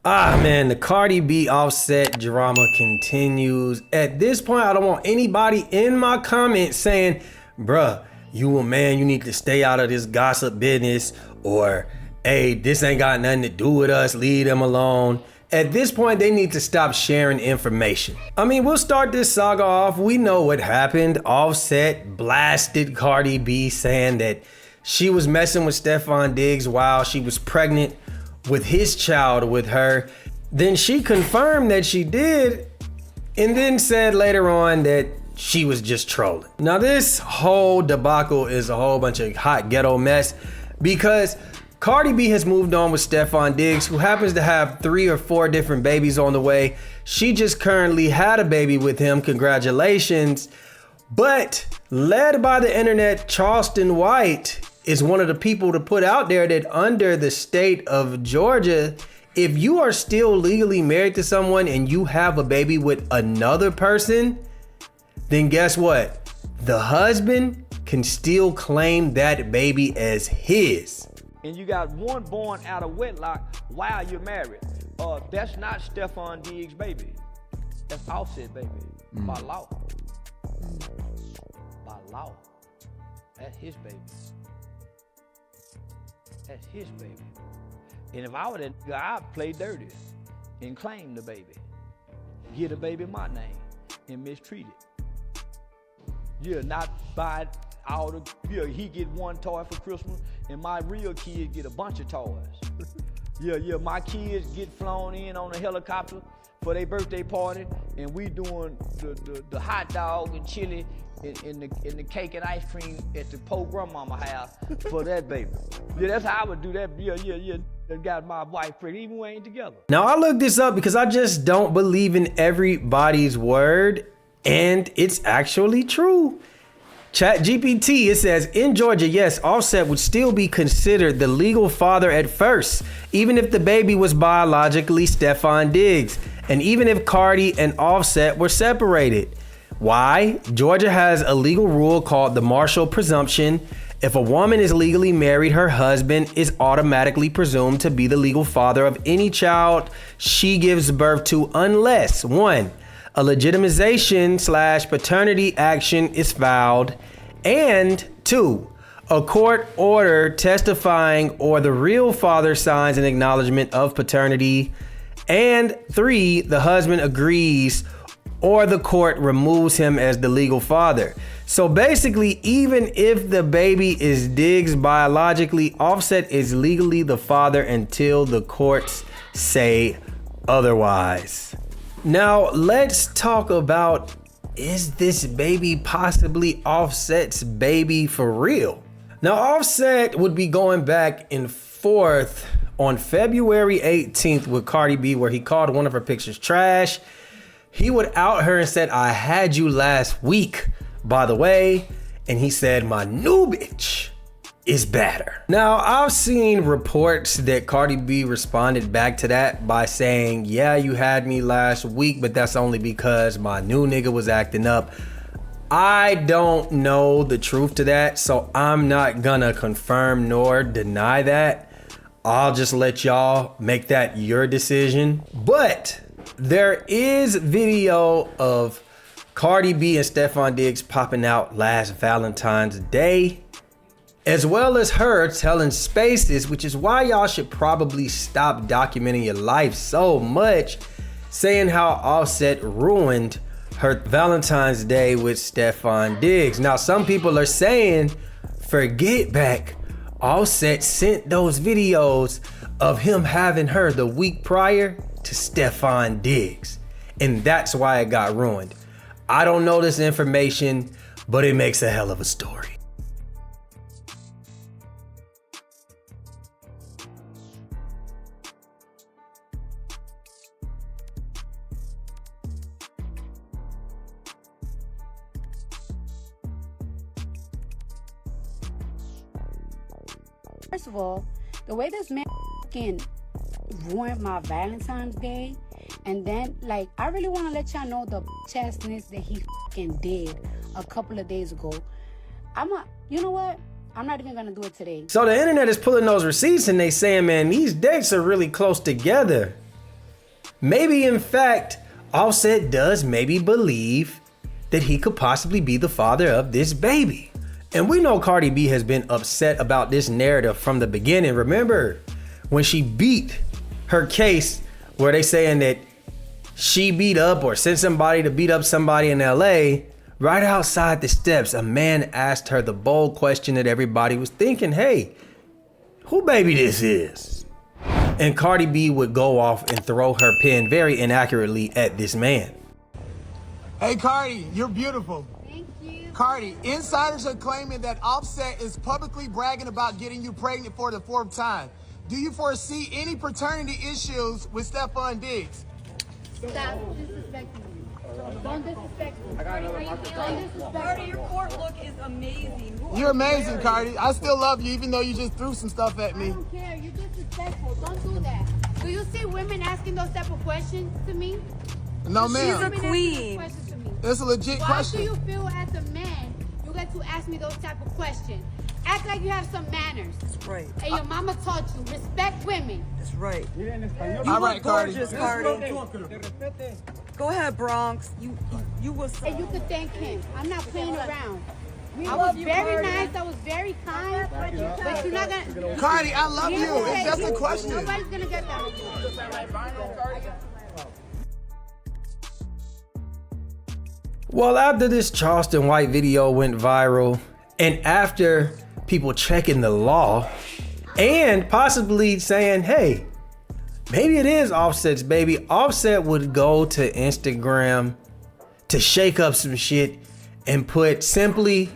Ah man, the Cardi B Offset drama continues. At this point, I don't want anybody in my comments saying, bruh, you a man, you need to stay out of this gossip business, or hey, this ain't got nothing to do with us, leave them alone. At this point, they need to stop sharing information. I mean, we'll start this saga off. We know what happened. Offset blasted Cardi B saying that she was messing with Stefan Diggs while she was pregnant with his child with her. Then she confirmed that she did, and then said later on that she was just trolling. Now this whole debacle is a whole bunch of hot ghetto mess because Cardi B has moved on with Stefan Diggs, who happens to have 3 or 4 different babies on the way. She just currently had a baby with him, congratulations. But led by the internet, Charleston White is one of the people to put out there that under the state of Georgia, if you are still legally married to someone and you have a baby with another person, then guess what? The husband can still claim that baby as his. And you got one born out of wedlock while you're married. That's not Stefan Diggs' baby. That's Offset baby, by law. By law. That's his baby. That's his baby. And if I were that guy, I'd play dirty and claim the baby. Get a baby my name and mistreat it. Yeah, not buy all the, yeah, he get one toy for Christmas and my real kids get a bunch of toys. Yeah, my kids get flown in on a helicopter for their birthday party and we doing the hot dog and chili and the cake and ice cream at the poor grandmama house for that baby. Yeah, that's how I would do that. Yeah. That got my wife pregnant, even when we ain't together. Now I looked this up because I just don't believe in everybody's word, and it's actually true. ChatGPT, it says, in Georgia, yes, Offset would still be considered the legal father at first, even if the baby was biologically Stefan Diggs, and even if Cardi and Offset were separated. Why? Georgia has a legal rule called the Marshall presumption. If a woman is legally married, her husband is automatically presumed to be the legal father of any child she gives birth to unless 1, a legitimization/paternity action is filed, and 2, a court order testifying or the real father signs an acknowledgement of paternity, and 3, the husband agrees or the court removes him as the legal father. So basically, even if the baby is Diggs biologically, Offset is legally the father until the courts say otherwise. Now let's talk about, is this baby possibly Offset's baby for real? Now Offset would be going back and forth on February 18th with Cardi B, where he called one of her pictures trash. He would out her and said, I had you last week, by the way. And he said, my new bitch is better. Now, I've seen reports that Cardi B responded back to that by saying, yeah, you had me last week, but that's only because my new nigga was acting up. I don't know the truth to that, so I'm not gonna confirm nor deny that. I'll just let y'all make that your decision. But there is video of Cardi B and Stefan Diggs popping out last Valentine's Day, as well as her telling Spaces, which is why y'all should probably stop documenting your life so much, saying how Offset ruined her Valentine's Day with Stefan Diggs. Now, some people are saying, forget back. Offset sent those videos of him having her the week prior to Stefan Diggs, and that's why it got ruined. I don't know this information, but it makes a hell of a story. First of all, the way this man fucking ruined my Valentine's Day, and then like I really want to let y'all know the chastness that he fucking did a couple of days ago. You know what? I'm not even gonna do it today. So the internet is pulling those receipts and they saying, man, these dates are really close together. Maybe in fact, Offset does maybe believe that he could possibly be the father of this baby. And we know Cardi B has been upset about this narrative from the beginning. Remember when she beat her case where they saying that she beat up or sent somebody to beat up somebody in LA, right outside the steps, a man asked her the bold question that everybody was thinking, hey, who baby this is? And Cardi B would go off and throw her pen very inaccurately at this man. Hey Cardi, you're beautiful. Thank you. Cardi, insiders are claiming that Offset is publicly bragging about getting you pregnant for the 4th time. Do you foresee any paternity issues with Stephon Diggs? Stop disrespecting me. Don't disrespect me. Cardi, your court look is amazing. You're amazing, Cardi. I still love you, even though you just threw some stuff at I me. don't care. You're disrespectful. Don't do that. Do you see women asking those type of questions to me? No, She's ma'am. a queen. Questions to me. It's a legit Why question. do you feel as a man you get to ask me those type of questions? Act like you have some manners. That's right. And your mama taught you respect women. That's right. All right, Cardi. Gorgeous, Cardi. Go ahead, Bronx. You was. And you could thank him. I'm not playing around. I was love you, very Cardi. nice. I was very kind. But you're not gonna. Cardi, I love you. It's just a question. Nobody's gonna get that. Well, after this Charleston White video went viral, and after people checking the law, and possibly saying, hey, maybe it is Offset's baby, Offset would go to Instagram to shake up some shit and put simply,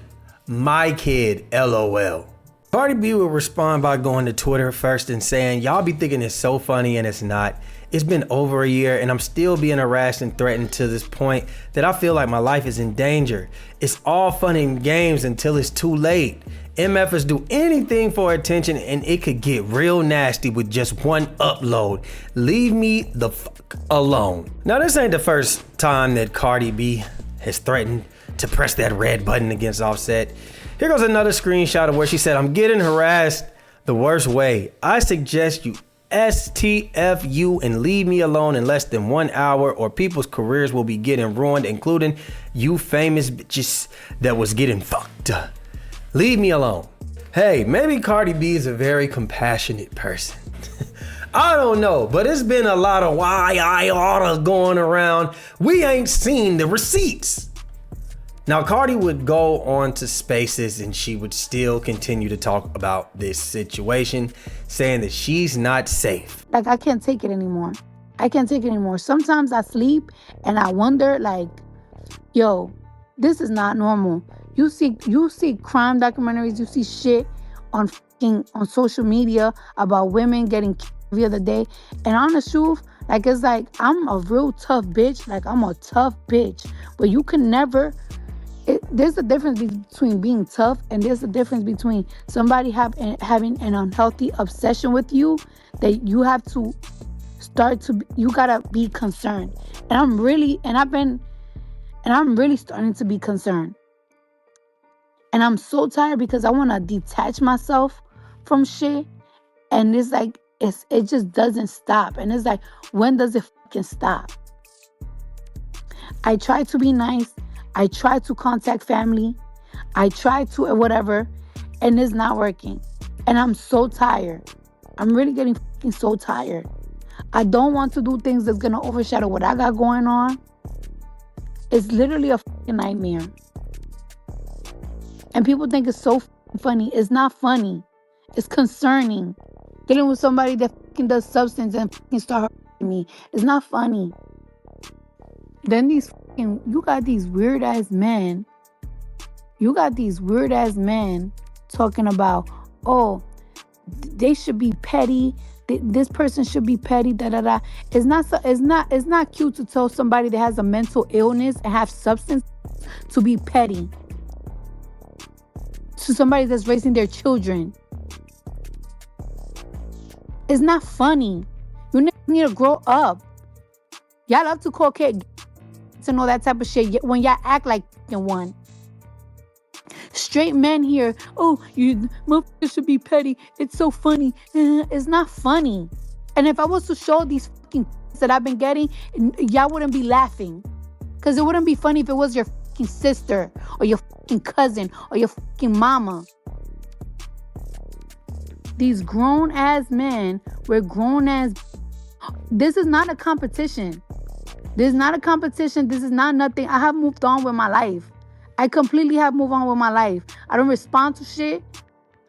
my kid, LOL. Cardi B would respond by going to Twitter first and saying, y'all be thinking it's so funny and it's not. It's been over a year and I'm still being harassed and threatened to this point that I feel like my life is in danger. It's all fun and games until it's too late. MFers do anything for attention and it could get real nasty with just one upload. Leave me the fuck alone. Now this ain't the first time that Cardi B has threatened to press that red button against Offset. Here goes another screenshot of where she said, I'm getting harassed the worst way. I suggest you STFU and leave me alone in less than 1 hour or people's careers will be getting ruined, including you famous bitches that was getting fucked. Leave me alone. Hey, maybe Cardi B is a very compassionate person. I don't know, but it's been a lot of why I oughta going around. We ain't seen the receipts. Now, Cardi would go on to Spaces and she would still continue to talk about this situation, saying that she's not safe. Like, I can't take it anymore. I can't take it anymore. Sometimes I sleep and I wonder, like, yo, this is not normal. You see crime documentaries, you see shit on social media about women getting killed the other day. And on the truth, like, it's like, I'm a real tough bitch. Like, I'm a tough bitch. But you can never... there's a difference between being tough and there's a difference between somebody having an unhealthy obsession with you that you have to you gotta be concerned. And I'm really starting to be concerned. And I'm so tired because I want to detach myself from shit. And it's like, it just doesn't stop. And it's like, when does it fucking stop? I try to be nice. I try to contact family. I try to whatever, and it's not working. And I'm so tired. I'm really getting fucking so tired. I don't want to do things that's going to overshadow what I got going on. It's literally a fucking nightmare. And people think it's so funny. It's not funny. It's concerning. Dealing with somebody that fucking does substance and fucking start hurting me. It's not funny. Then you got these weird ass men. You got these weird ass men talking about, oh, they should be petty. This person should be petty. Da da da. It's not cute to tell somebody that has a mental illness and have substance to be petty. To somebody that's raising their children. It's not funny. You need to grow up. Y'all love to call kids to know that type of shit when y'all act like one. Straight men here, oh, you motherfuckers should be petty. It's so funny. It's not funny. And if I was to show these fucking that I've been getting, y'all wouldn't be laughing. Because it wouldn't be funny if it was your fucking sister or your fucking cousin or your fucking mama. These grown-ass men, we're grown-ass. This is not a competition. This is not a competition. This is not nothing. I have moved on with my life. I completely have moved on with my life. I don't respond to shit.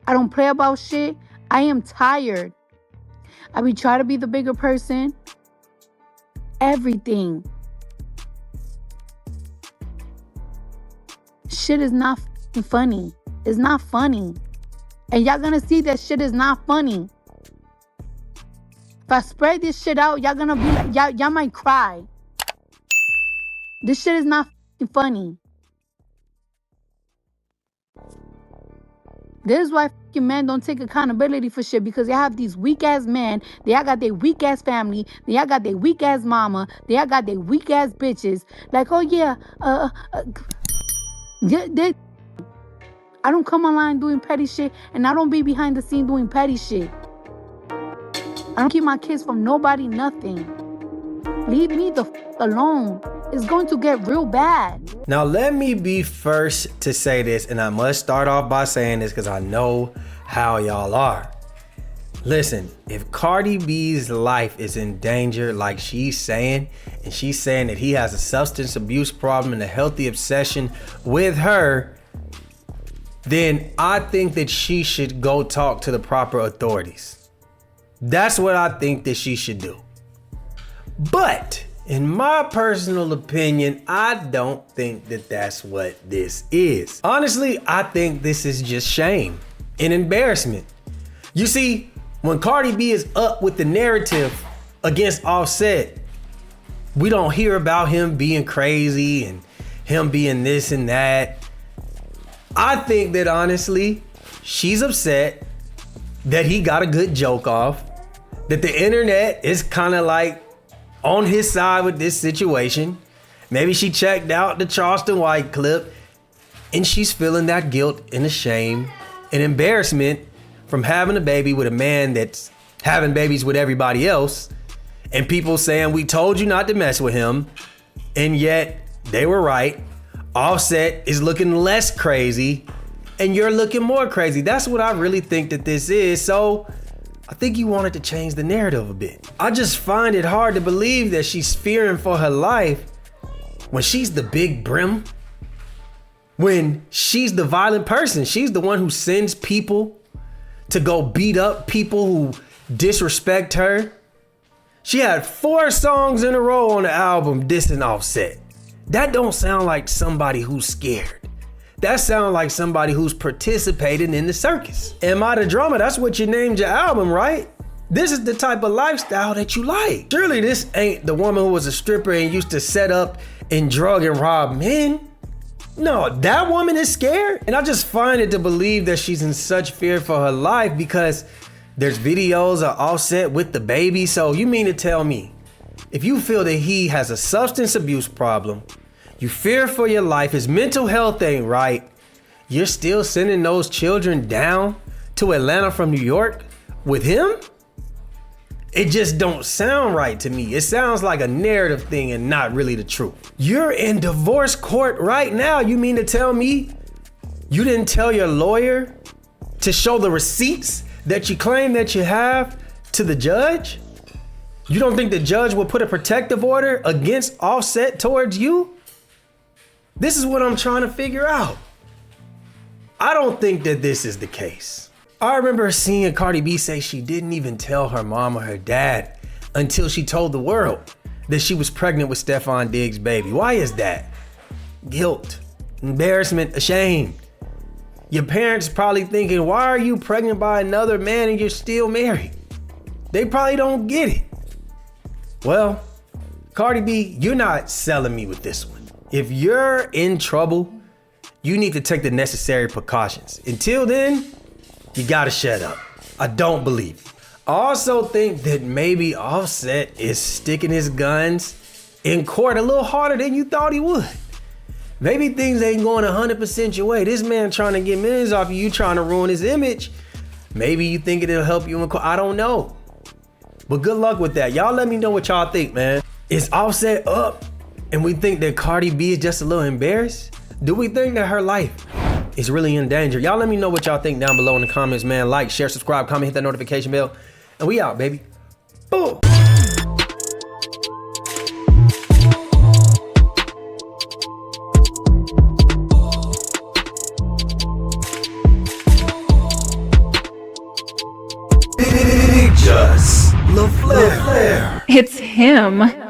I don't play about shit. I am tired. I be trying to be the bigger person. Everything. Shit is not funny. It's not funny. And y'all gonna see that shit is not funny. If I spread this shit out, y'all gonna be like, y'all might cry. This shit is not funny. This is why men don't take accountability for shit, because they have these weak ass men. They all got their weak ass family. They all got their weak ass mama. They all got their weak ass bitches. Like, oh yeah, I don't come online doing petty shit, and I don't be behind the scene doing petty shit. I don't keep my kids from nobody, nothing. Leave me the alone. It's going to get real bad. Now, let me be first to say this, and I must start off by saying this because I know how y'all are. Listen, if Cardi B's life is in danger like she's saying, and she's saying that he has a substance abuse problem and a healthy obsession with her, then I think that she should go talk to the proper authorities. That's what I think that she should do. But in my personal opinion, I don't think that that's what this is. Honestly, I think this is just shame and embarrassment. You see, when Cardi B is up with the narrative against Offset, we don't hear about him being crazy and him being this and that. I think that honestly, she's upset that he got a good joke off, that the internet is kind of like on his side with this situation. Maybe she checked out the Charleston White clip and she's feeling that guilt and the shame and embarrassment from having a baby with a man that's having babies with everybody else, and people saying, we told you not to mess with him, and yet they were right. Offset is looking less crazy and you're looking more crazy. That's what I really think that this is. So I think you wanted to change the narrative a bit. I just find it hard to believe that she's fearing for her life when she's the big brim, when she's the violent person. She's the one who sends people to go beat up people who disrespect her. She had 4 songs in a row on the album dissing Offset. That don't sound like somebody who's scared. That sounds like somebody who's participating in the circus. Am I the Drama? That's what you named your album, right? This is the type of lifestyle that you like. Surely this ain't the woman who was a stripper and used to set up and drug and rob men. No, that woman is scared. And I just find it to believe that she's in such fear for her life because there's videos of Offset with the baby. So you mean to tell me, if you feel that he has a substance abuse problem, you fear for your life, his mental health ain't right, you're still sending those children down to Atlanta from New York with him? It just don't sound right to me. It sounds like a narrative thing and not really the truth. You're in divorce court right now. You mean to tell me you didn't tell your lawyer to show the receipts that you claim that you have to the judge? You don't think the judge will put a protective order against Offset towards you? This is what I'm trying to figure out. I don't think that this is the case. I remember seeing Cardi B say she didn't even tell her mom or her dad until she told the world that she was pregnant with Stefon Diggs' baby. Why is that? Guilt, embarrassment, ashamed. Your parents probably thinking, why are you pregnant by another man and you're still married? They probably don't get it. Well, Cardi B, you're not selling me with this one. If you're in trouble, you need to take the necessary precautions. Until then, you gotta shut up. I don't believe it. I also think that maybe Offset is sticking his guns in court a little harder than you thought he would. Maybe things ain't going 100% your way. This man trying to get millions off you trying to ruin his image. Maybe you think it'll help you in court. I don't know. But good luck with that. Y'all let me know what y'all think, man. Is Offset up and we think that Cardi B is just a little embarrassed? Do we think that her life is really in danger? Y'all let me know what y'all think down below in the comments, man. Like, share, subscribe, comment, hit that notification bell. And we out, baby. Boom. IG-TheLaFlare. It's him.